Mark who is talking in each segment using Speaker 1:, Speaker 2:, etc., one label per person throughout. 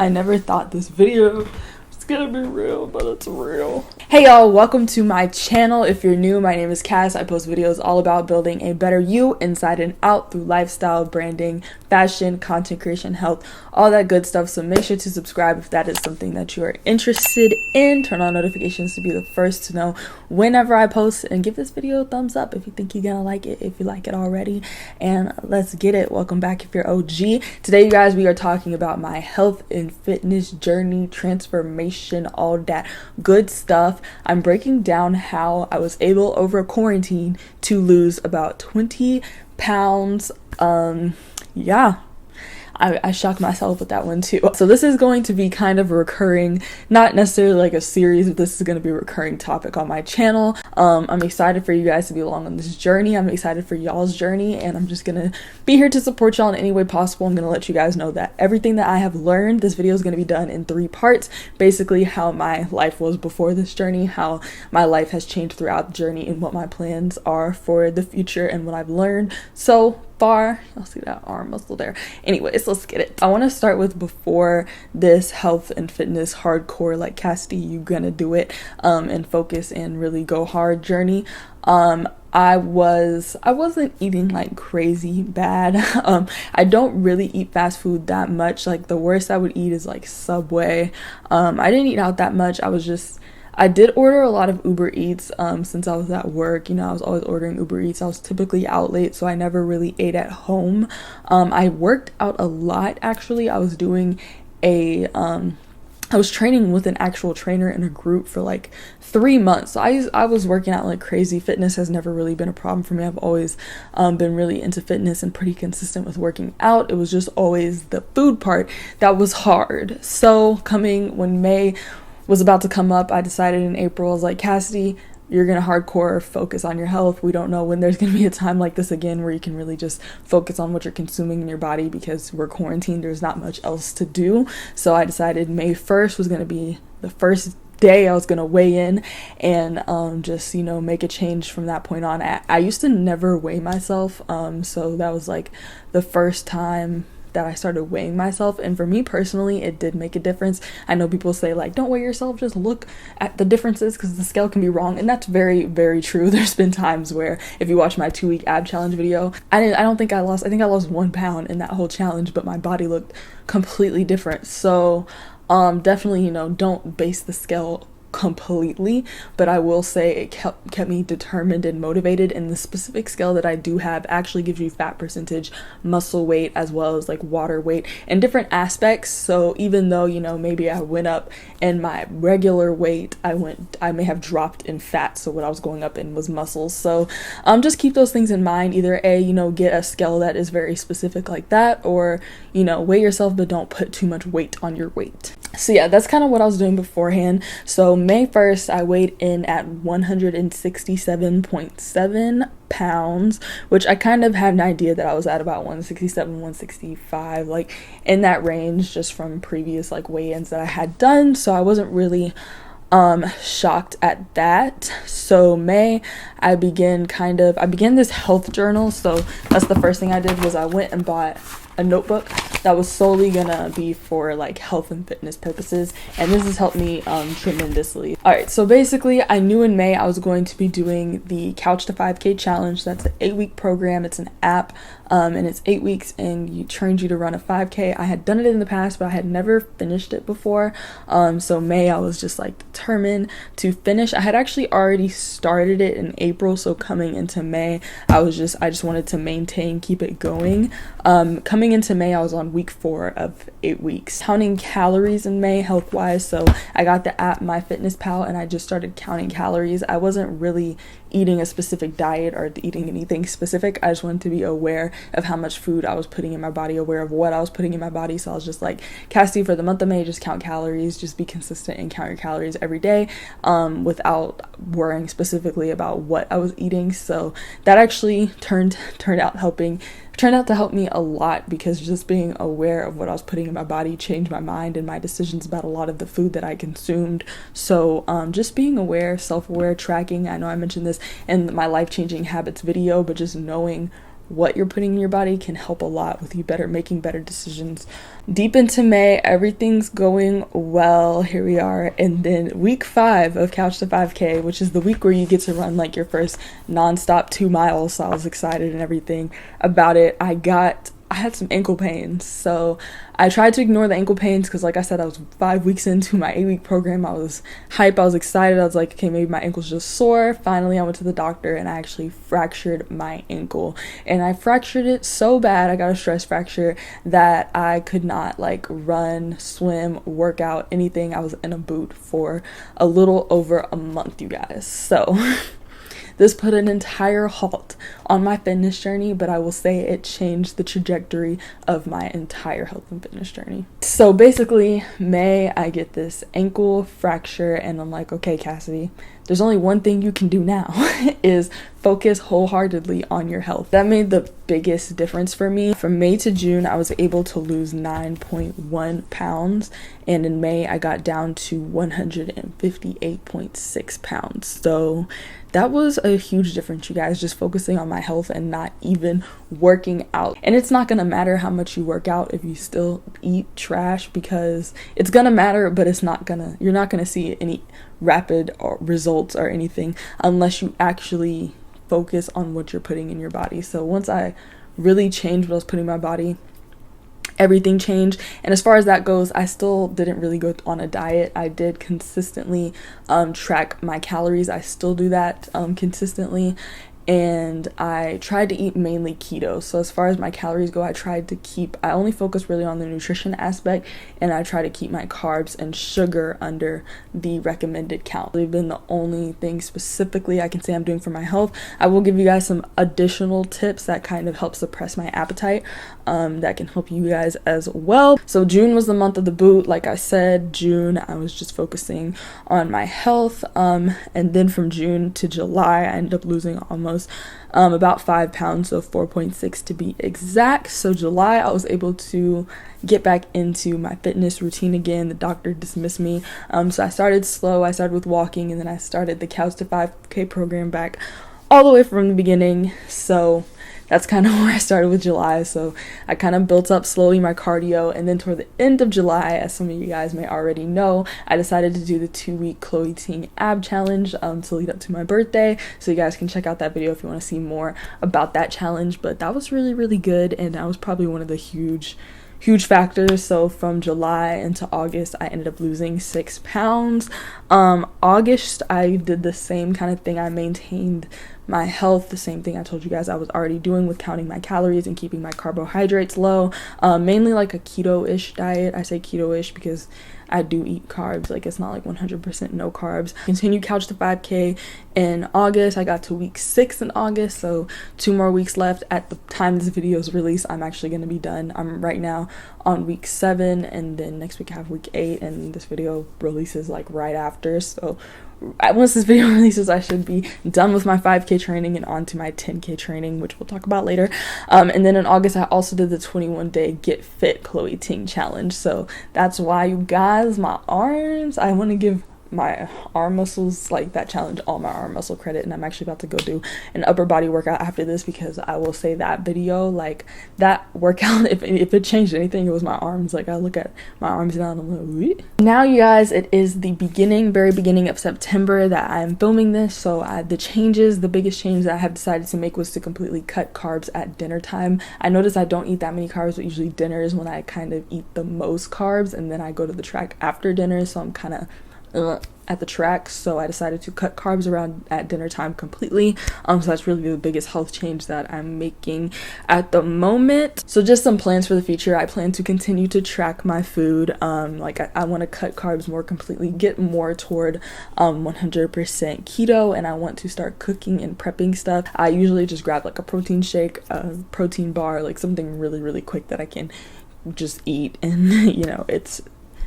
Speaker 1: I never thought this video was gonna be real, but it's real. Hey y'all, welcome to my channel. If you're new, my name is Cass. I post videos all about building a better you inside and out through lifestyle, branding, fashion, content creation, health, all that good stuff. So make sure to subscribe if that is something that you are interested in. Turn on notifications to be the first to know whenever I post, and give this video a thumbs up if you think you're gonna like it, if you like it already. And let's get it. Welcome back if you're OG. Today, you guys, we are talking about my health and fitness journey, transformation, all that good stuff. I'm breaking down how I was able over quarantine to lose about 20 pounds. Yeah, I shocked myself with that one too. So this is going to be kind of a recurring, not necessarily like a series, but this is going to be a recurring topic on my channel. I'm excited for you guys to be along on this journey. I'm excited for y'all's journey, and I'm just going to be here to support y'all in any way possible. I'm going to let you guys know that everything that I have learned, this video is going to be done in 3 parts. Basically how my life was before this journey, how my life has changed throughout the journey, and what my plans are for the future and what I've learned so far. Y'all see that arm muscle there? Anyways, let's get it. I want to start with before this health and fitness hardcore, like Cassidy, you gonna do it, and focus and really go hard journey. I wasn't eating like crazy bad. I don't really eat fast food that much. Like the worst I would eat is like Subway. I didn't eat out that much. I did order a lot of Uber Eats since I was at work. You know, I was always ordering Uber Eats. I was typically out late, so I never really ate at home. I worked out a lot, actually. I was doing I was training with an actual trainer in a group for like 3 months. So I was working out like crazy. Fitness has never really been a problem for me. I've always been really into fitness and pretty consistent with working out. It was just always the food part that was hard. So when May was about to come up, I decided in April, I was like, Cassidy, you're gonna hardcore focus on your health. We don't know when there's gonna be a time like this again where you can really just focus on what you're consuming in your body, because we're quarantined, there's not much else to do. So I decided May 1st was gonna be the first day I was gonna weigh in and just, you know, make a change from that point on. I used to never weigh myself, so that was like the first time that I started weighing myself, and for me personally, it did make a difference. I know people say like, don't weigh yourself, just look at the differences because the scale can be wrong, and that's very, very true. There's been times where, if you watch my 2-week ab challenge video, I think I lost 1 pound in that whole challenge, but my body looked completely different. So definitely, you know, don't base the scale completely, but I will say it kept me determined and motivated, and the specific scale that I do have actually gives you fat percentage, muscle weight, as well as like water weight and different aspects. So even though, you know, maybe I went up in my regular weight, I may have dropped in fat, so what I was going up in was muscles. So just keep those things in mind. Either you know, get a scale that is very specific like that, or, you know, weigh yourself, but don't put too much weight on your weight. So yeah, that's kind of what I was doing beforehand. So May 1st, I weighed in at 167.7 pounds, which I kind of had an idea that I was at about 167, 165, like in that range, just from previous like weigh-ins that I had done. So I wasn't really shocked at that. So May, I began this health journal. So that's the first thing I did, was I went and bought a notebook that was solely gonna be for like health and fitness purposes, and this has helped me tremendously. All right, so basically I knew in May I was going to be doing the Couch to 5K challenge. That's an 8-week program. It's an app, and it's 8 weeks, and you trains you to run a 5K. I had done it in the past, but I had never finished it before. So May, I was just like determined to finish. I had actually already started it in April, so coming into May, I just wanted to keep it going. Coming into May, I was on week 4 of 8 weeks. Counting calories in May, health-wise, so I got the app MyFitnessPal, and I just started counting calories. I wasn't really eating a specific diet or eating anything specific. I just wanted to be aware of how much food I was putting in my body, aware of what I was putting in my body. So I was just like, Cassie, for the month of May, just count calories, just be consistent and count your calories every day, without worrying specifically about what I was eating. So that actually turned out to help me a lot, because just being aware of what I was putting in my body changed my mind and my decisions about a lot of the food that I consumed. So just being aware, self-aware, tracking. I know I mentioned this in my life-changing habits video, but just knowing what you're putting in your body can help a lot with you making better decisions. Deep into May, everything's going well. Here we are. And then week 5 of Couch to 5K, which is the week where you get to run like your first nonstop 2 miles. So I was excited and everything about it. I had some ankle pains, so I tried to ignore the ankle pains because, like I said, I was 5 weeks into my 8-week program. I was hype, I was excited. I was like, okay, maybe my ankle's just sore. Finally, I went to the doctor and I actually fractured my ankle, and I fractured it so bad, I got a stress fracture, that I could not like run, swim, work out, anything. I was in a boot for a little over a month, you guys. So this put an entire halt on my fitness journey, but I will say it changed the trajectory of my entire health and fitness journey. So basically, May, I get this ankle fracture, and I'm like, okay, Cassidy, there's only one thing you can do now is focus wholeheartedly on your health. That made the biggest difference for me. From May to June, I was able to lose 9.1 pounds, and in May, I got down to 158.6 pounds. So that was a huge difference, you guys, just focusing on my health and not even working out. And it's not gonna matter how much you work out if you still eat trash, because it's gonna matter, but you're not gonna see any rapid results or anything unless you actually focus on what you're putting in your body. So once I really changed what I was putting in my body, everything changed. And as far as that goes, I still didn't really go on a diet. I did consistently track my calories. I still do that consistently. And I tried to eat mainly keto. So as far as my calories go, I only focus really on the nutrition aspect, and I try to keep my carbs and sugar under the recommended count. They've been the only thing specifically I can say I'm doing for my health. I will give you guys some additional tips that kind of help suppress my appetite, that can help you guys as well. So June was the month of the boot. Like I said, June, I was just focusing on my health. And then from June to July, I ended up losing almost about 5 pounds, so 4.6 to be exact. So July, I was able to get back into my fitness routine again. The doctor dismissed me, so I started slow. I started with walking, and then I started the Couch to 5K program back all the way from the beginning. So that's kind of where I started with July. So I kind of built up slowly my cardio, and then toward the end of July, as some of you guys may already know, I decided to do the 2-week Chloe Ting ab challenge to lead up to my birthday. So you guys can check out that video if you want to see more about that challenge. But that was really, really good, and that was probably one of the huge factors. So from July into August, I ended up losing 6 pounds. August, I did the same kind of thing. I maintained my health, the same thing I told you guys I was already doing with counting my calories and keeping my carbohydrates low, mainly like a keto-ish diet. I say keto-ish because I do eat carbs, like it's not like 100% no carbs. Continued Couch to 5K in August. I got to week 6 in August, so 2 more weeks left. At the time this video is released, I'm actually going to be done. I'm right now on week 7, and then next week I have week 8, and this video releases like right after. So once this video releases, I should be done with my 5K training and on to my 10K training, which we'll talk about later. And then in August, I also did the 21-day Get Fit Chloe Ting challenge. So that's why, you guys, my arms, I want to give my arm muscles, like that challenge, all my arm muscle credit. And I'm actually about to go do an upper body workout after this, because I will say that video, like that workout, if it changed anything, it was my arms. Like I look at my arms now and I'm like, wait. Now you guys, it is the very beginning of September that I'm filming this. So the biggest change that I have decided to make was to completely cut carbs at dinner time. I notice I don't eat that many carbs, but usually dinner is when I kind of eat the most carbs, and then I go to the track after dinner, so I'm kind of at the track. So I decided to cut carbs around at dinner time completely. So that's really the biggest health change that I'm making at the moment. So just some plans for the future. I plan to continue to track my food. I want to cut carbs more completely, get more toward 100% keto, and I want to start cooking and prepping stuff. I usually just grab like a protein shake, a protein bar, like something really, really quick that I can just eat, and it's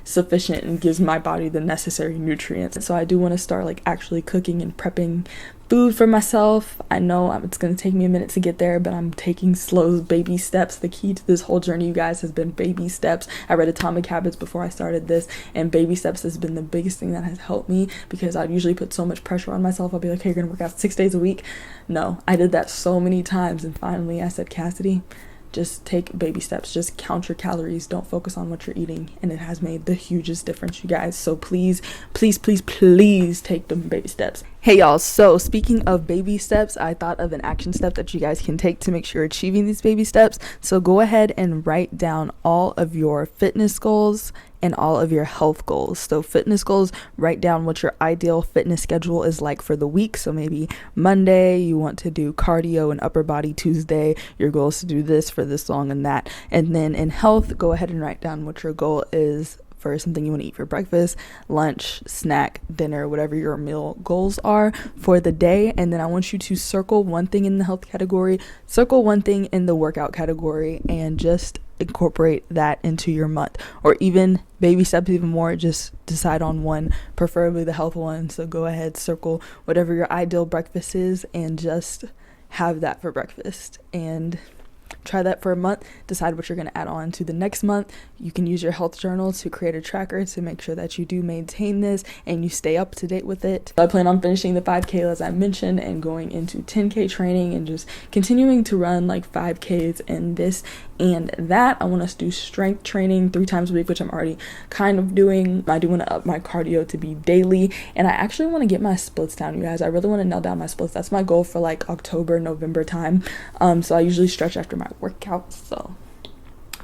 Speaker 1: sufficient and gives my body the necessary nutrients. So I do want to start like actually cooking and prepping food for myself. I know it's going to take me a minute to get there, but I'm taking slow baby steps. The key to this whole journey, you guys, has been baby steps. I read Atomic Habits before I started this, and baby steps has been the biggest thing that has helped me, because I'd usually put so much pressure on myself. I'll be like, hey, you're going to work out 6 days a week. No, I did that so many times, and finally I said, Cassidy, just take baby steps. Just count your calories. Don't focus on what you're eating. And it has made the hugest difference, you guys. So please, please, please, please take them baby steps. Hey y'all, so speaking of baby steps, I thought of an action step that you guys can take to make sure you're achieving these baby steps. So go ahead and write down all of your fitness goals and all of your health goals. So fitness goals, write down what your ideal fitness schedule is like for the week. So maybe Monday you want to do cardio and upper body. Tuesday your goal is to do this for this long and that. And then in health, go ahead and write down what your goal is for something you want to eat for breakfast, lunch, snack, dinner, whatever your meal goals are for the day. And then I want you to circle one thing in the health category, circle one thing in the workout category, and just incorporate that into your month. Or even baby steps even more, just decide on one, preferably the health one. So go ahead, circle whatever your ideal breakfast is and just have that for breakfast, and try that for a month. Decide what you're going to add on to the next month. You can use your health journal to create a tracker to make sure that you do maintain this and you stay up to date with it. I plan on finishing the 5K as I mentioned, and going into 10K training, and just continuing to run like 5Ks and this and that. I want us to do strength training 3 times a week, which I'm already kind of doing. I do want to up my cardio to be daily, and I actually want to get my splits down, you guys. I really want to nail down my splits. That's my goal for like October, November time. So I usually stretch after my workouts, so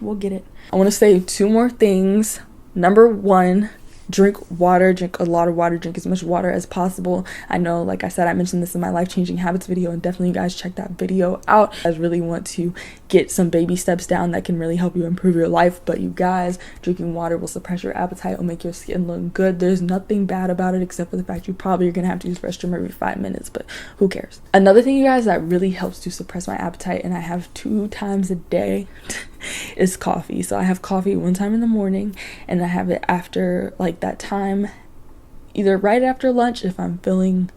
Speaker 1: we'll get it. I want to say 2 more things. Number 1, drink water. Drink a lot of water. Drink as much water as possible. I know, like I said, I mentioned this in my life-changing habits video, and definitely you guys check that video out. I really want to get some baby steps down that can really help you improve your life. But you guys, drinking water will suppress your appetite, will make your skin look good. There's nothing bad about it, except for the fact you probably are gonna have to use the restroom every 5 minutes, but who cares? Another thing, you guys, that really helps to suppress my appetite, and I have 2 times a day is coffee. So I have coffee one time in the morning, and I have it after like that time, either right after lunch if I'm feeling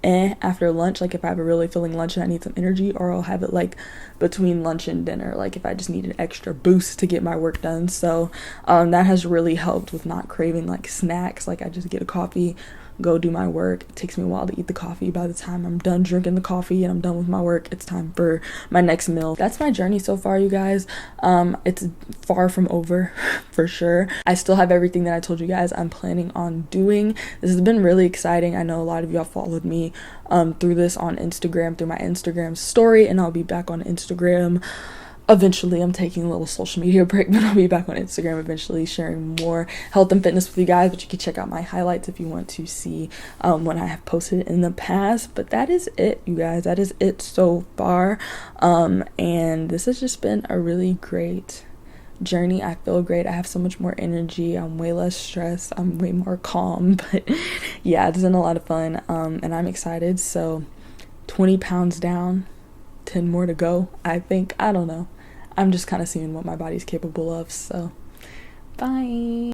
Speaker 1: after lunch, like if I have a really filling lunch and I need some energy, or I'll have it like between lunch and dinner, like if I just need an extra boost to get my work done. So that has really helped with not craving like snacks. Like I just get a coffee, go do my work. It takes me a while to eat the coffee. By the time I'm done drinking the coffee and I'm done with my work, it's time for my next meal. That's my journey so far, you guys. It's far from over for sure. I still have everything that I told you guys I'm planning on doing. This has been really exciting. I know a lot of y'all followed me through this on Instagram, through my Instagram story, and I'll be back on Instagram eventually. I'm taking a little social media break, but I'll be back on Instagram eventually, sharing more health and fitness with you guys. But you can check out my highlights if you want to see what I have posted in the past. But that is it, you guys. That is it so far. And this has just been a really great journey. I feel great. I have so much more energy. I'm way less stressed. I'm way more calm. But yeah, it's been a lot of fun. And I'm excited. So 20 pounds down, 10 more to go, I think. I don't know. I'm just kind of seeing what my body's capable of. So bye.